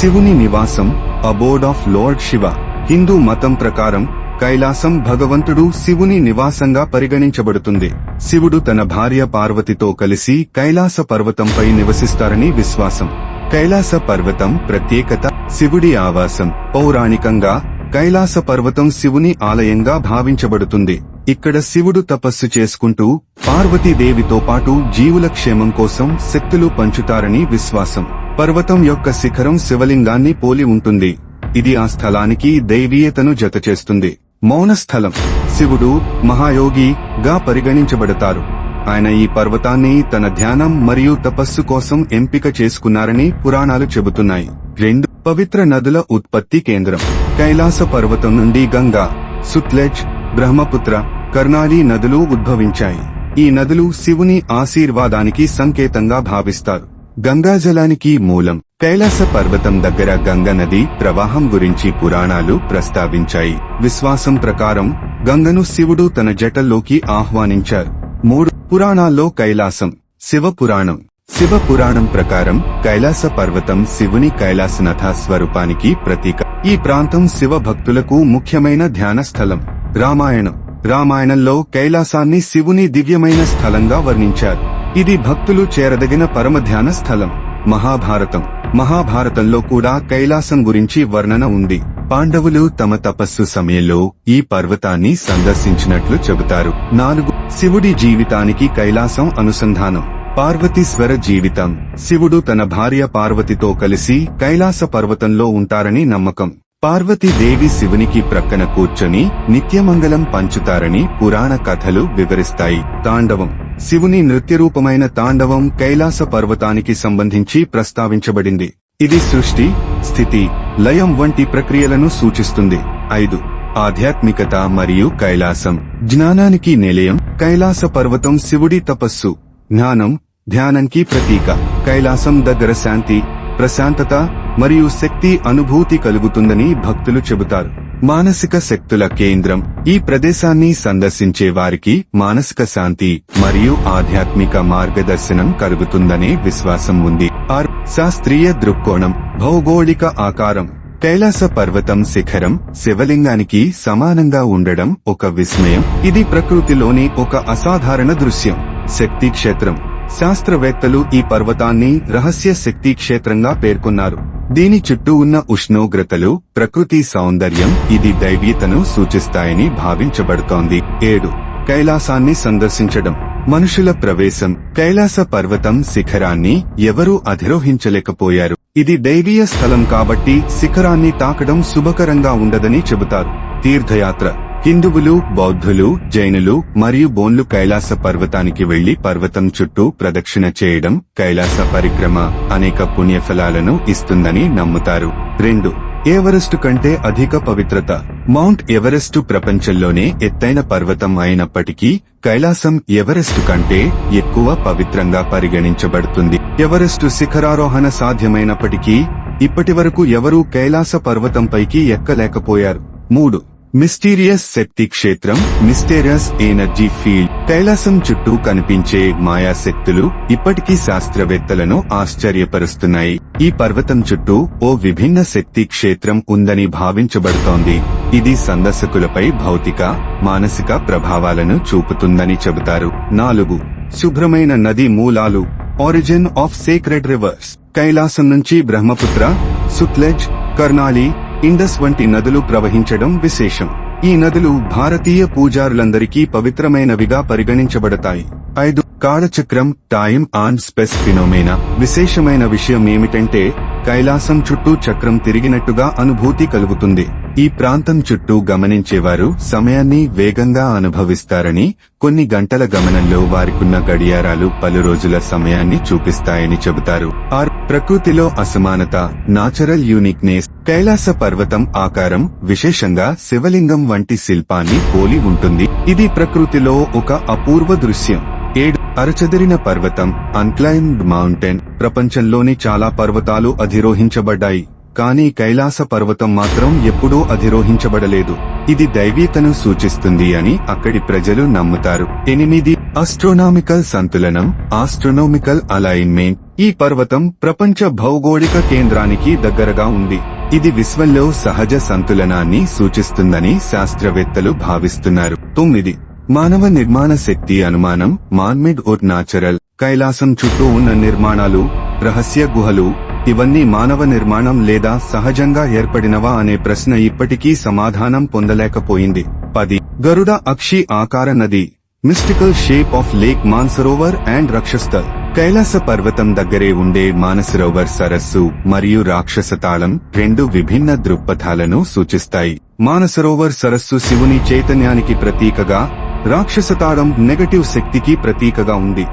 శివుని నివాసం, అబోర్డ్ of lord Shiva. Hindu మతం ప్రకారం కైలాసం భగవంతుడు శివుని నివాసంగా పరిగణించబడుతుంది. శివుడు తన భార్య పార్వతితో కలిసి కైలాస పర్వతంపై నివసిస్తారని విశ్వాసం. కైలాస పర్వతం ప్రత్యేకత: శివుడి ఆవాసం. పౌరాణికంగా కైలాస పర్వతం శివుని ఆలయంగా భావించబడుతుంది. ఇక్కడ శివుడు తపస్సు చేసుకుంటూ పార్వతీదేవితో పాటు జీవుల క్షేమం కోసం శక్తులు పంచుతారని విశ్వాసం. పర్వతం యొక్క శిఖరం శివలింగాన్ని పోలి ఉంటుంది. ఇది ఆ స్థలానికి దైవీయతను జతచేస్తుంది. మౌన స్థలం: శివుడు మహాయోగి గా పరిగణించబడతారు. ఆయన ఈ పర్వతాన్ని తన ధ్యానం మరియు తపస్సు కోసం ఎంపిక చేసుకున్నారని పురాణాలు చెబుతున్నాయి. 2 పవిత్ర నదుల ఉత్పత్తి కేంద్రం. కైలాస పర్వతం నుండి గంగా, సుత్లెజ్, బ్రహ్మపుత్ర, కర్నాలి నదులు ఉద్భవించాయి. ఈ నదులు శివుని ఆశీర్వాదానికి సంకేతంగా భావిస్తారు. గంగాజలానికి మూలం. కైలాస పర్వతం దగ్గర గంగా నది ప్రవాహం గురించి పురాణాలు ప్రస్తావించాయి. విశ్వాసం ప్రకారం గంగను శివుడు తన జటల్లోకి ఆహ్వానించారు. 3 పురాణాల్లో కైలాసం. శివ పురాణం. శివ పురాణం ప్రకారం కైలాస పర్వతం శివుని కైలాసనాథ స్వరూపానికి ప్రతీక. ఈ ప్రాంతం శివ భక్తులకు ముఖ్యమైన ధ్యాన స్థలం. రామాయణం. రామాయణంలో కైలాసాన్ని శివుని దివ్యమైన స్థలంగా వర్ణించారు. ఇది భక్తులు చేరదగిన పరమధ్యాన స్థలం. మహాభారతం. మహాభారతంలో కూడా కైలాసం గురించి వర్ణన ఉంది. పాండవులు తమ తపస్సు సమయంలో ఈ పర్వతాన్ని సందర్శించినట్లు చెబుతారు. 4 శివుడి జీవితానికి కైలాసం అనుసంధానం. పార్వతీశ్వర జీవితం. శివుడు తన భార్య పార్వతితో కలిసి కైలాస పర్వతంలో ఉంటారని నమ్మకం. పార్వతీదేవి శివునికి ప్రక్కన కూర్చొని నిత్యమంగళం పంచుతారని పురాణ కథలు వివరిస్తాయి. తాండవం. శివుని నృత్యరూపమైన తాండవం కైలాస పర్వతానికి సంబంధించి ప్రస్తావించబడింది. ఇది సృష్టి, స్థితి, లయం వంటి ప్రక్రియలను సూచిస్తుంది. 5 ఆధ్యాత్మికత మరియు కైలాసం. జ్ఞానానికి నిలయం. కైలాస పర్వతం శివుడి తపస్సు, జ్ఞానం, ధ్యానంకి ప్రతీక. కైలాసం దగ్గర శాంతి, ప్రశాంతత మరియు శక్తి అనుభూతి కలుగుతుందని భక్తులు చెబుతారు. మానసిక శక్తుల కేంద్రం. ఈ ప్రదేశాన్ని సందర్శించే వారికి మానసిక శాంతి మరియు ఆధ్యాత్మిక మార్గదర్శనం కలుగుతుందనే విశ్వాసం ఉంది. 6 శాస్త్రీయ దృక్కోణం. భౌగోళిక ఆకారం. కైలాస పర్వతం శిఖరం శివలింగానికి సమానంగా ఉండడం ఒక విస్మయం. ఇది ప్రకృతిలోని ఒక అసాధారణ దృశ్యం. శక్తి క్షేత్రం. శాస్త్రవేత్తలు ఈ పర్వతాన్ని రహస్య శక్తి క్షేత్రంగా పేర్కొన్నారు. దీని చుట్టూ ఉన్న ఉష్ణోగ్రతలు, ప్రకృతి సౌందర్యం ఇది దైవీయతను సూచిస్తాయని భావించబడుతోంది. 7 కైలాసాన్ని సందర్శించడం. మనుషుల ప్రవేశం. కైలాస పర్వతం శిఖరాన్ని ఎవరూ అధిరోహించలేకపోయారు. ఇది దైవీయ స్థలం కాబట్టి శిఖరాన్ని తాకడం శుభకరంగా ఉండదని చెబుతారు. తీర్థయాత్ర. హిందువులు, బౌద్ధులు, జైనులు మరియు బోన్లు కైలాస పర్వతానికి వెళ్లి పర్వతం చుట్టూ ప్రదక్షిణ చేయడం కైలాస పరిక్రమ అనేక పుణ్యఫలాలను ఇస్తుందని నమ్ముతారు. 2 ఎవరెస్టు కంటే అధిక పవిత్రత. మౌంట్ ఎవరెస్టు ప్రపంచంలోనే ఎత్తైన పర్వతం అయినప్పటికీ కైలాసం ఎవరెస్టు కంటే ఎక్కువ పవిత్రంగా పరిగణించబడుతుంది. ఎవరెస్టు శిఖరారోహణ సాధ్యమైనప్పటికీ ఇప్పటివరకు ఎవరూ కైలాస పర్వతంపైకి ఎక్కలేకపోయారు. 3 మిస్టీరియస్ శక్తి క్షేత్రం. Mysterious energy field. కైలాసం చుట్టూ కనిపించే మాయాశక్తులు ఇప్పటికీ శాస్త్రవేత్తలను ఆశ్చర్యపరుస్తున్నాయి. ఈ పర్వతం చుట్టూ ఓ విభిన్న శక్తి క్షేత్రం ఉందని భావించబడుతోంది. ఇది సందర్శకులపై భౌతిక, మానసిక ప్రభావాలను చూపుతుందని చెబుతారు. 4 శుభ్రమైన నది మూలాలు. Origin of sacred reverse. Kailasam నుంచి బ్రహ్మపుత్ర, సుత్లెజ్, కర్నాలి, ఇండస్ వంటి నదులు ప్రవహించడం విశేషం. ఈ నదులు భారతీయ పూజారులందరికీ పవిత్రమైనవిగా పరిగణించబడతాయి. 5 కాలచక్రం. Time and space phenomena. విశేషమైన విషయం ఏమిటంటే కైలాసం చుట్టూ చక్రం తిరిగినట్టుగా అనుభూతి కలుగుతుంది. ఈ ప్రాంతం చుట్టూ గమనించేవారు సమయాన్ని వేగంగా అనుభవిస్తారని, కొన్ని గంటల గమనంలో వారికున్న గడియారాలు పలు రోజుల సమయాన్ని చూపిస్తాయని చెబుతారు. 6 ప్రకృతిలో అసమానత. Natural uniqueness. కైలాస పర్వతం ఆకారం విశేషంగా శివలింగం వంటి శిల్పాన్ని పోలి ఉంటుంది. ఇది ప్రకృతిలో ఒక అపూర్వ దృశ్యం. 7 అరచెదిరిన పర్వతం. Unclaimed mountain. ప్రపంచంలోని చాలా పర్వతాలు అధిరోహించబడ్డాయి, కానీ కైలాస పర్వతం మాత్రం ఎప్పుడూ అధిరోహించబడలేదు. ఇది దైవీయతను సూచిస్తుంది అని అక్కడి ప్రజలు నమ్ముతారు. 8 ఆస్ట్రోనామికల్ సంతులనం. Astronomical alignment. ఈ పర్వతం ప్రపంచ భౌగోళిక కేంద్రానికి దగ్గరగా ఉంది. ఇది విశ్వంలో సహజ సంతులనాన్ని సూచిస్తుందని శాస్త్రవేత్తలు భావిస్తున్నారు. 9. మానవ నిర్మాణ శక్తి అనుమానం. మాన్మేడ్ ఓర్ నాచురల్. కైలాసం చుట్టూ ఉన్న నిర్మాణాలు, రహస్య గుహలు ఇవన్నీ మానవ నిర్మాణం లేదా సహజంగా ఏర్పడినవా అనే ప్రశ్న ఇప్పటికీ సమాధానం పొందలేకపోయింది. 10. గరుడ అక్షి ఆకార నది. Mystical shape of lake Mansarovar and Rakshastal. Kailasa పర్వతం దగ్గరే ఉండే మానసరోవర్ సరస్సు మరియు రాక్షస తాళం రెండు విభిన్న దృక్పథాలను సూచిస్తాయి. మానసరోవర్ సరస్సు శివుని చైతన్యానికి ప్రతీకగా, రాక్షస తాళం నెగటివ్ శక్తికి ప్రతీకగా ఉంది.